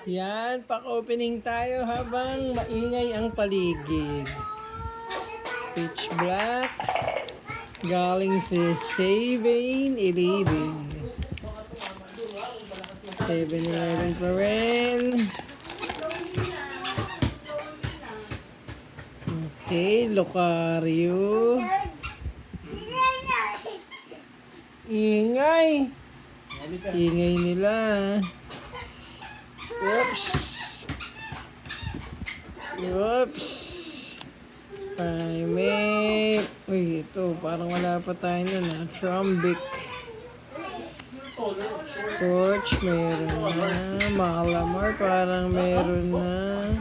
Yan, pack-opening tayo habang maingay ang paligid. Pitch Black. Galing sa 7-Eleven. 7-Eleven pa rin. Okay, Locario. Ingay. Ingay nila. Oops. Oops. May... Uy, ito. Parang wala pa tayo nun ha. Trumbic. Scorch, meron na. Malamar, parang meron na.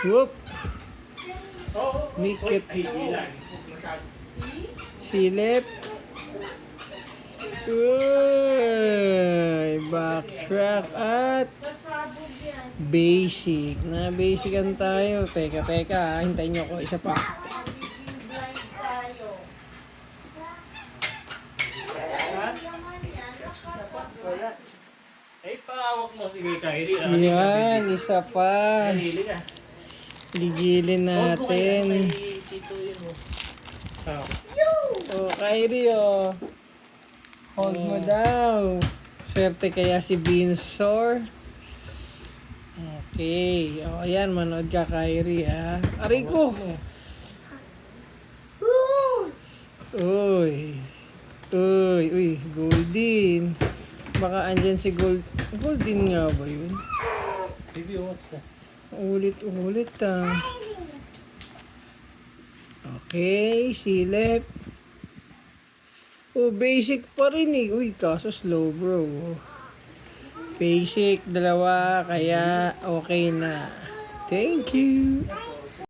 Whoop. Nikit. Silip. Uy, backtrack at basic. Na basican tayo. Teka, hintayin nyo ko isa pa. Eh, pahawak mo sige Kyrie. Yan, isa pa. Ligilin natin. Oh, Kyrie, oh. Hold mo daw. Swerte kaya si Binsor. Okay. O, ayan. Manood ka, Kyrie, ha. Aray ko. Uy. Golden. Baka andyan si Golden nga ba yun? Baby, what's that? Ulit, ah. Okay, silip. Oh, basic pa rin eh. Uy, kaso slow bro. Basic, dalawa, kaya okay na. Thank you.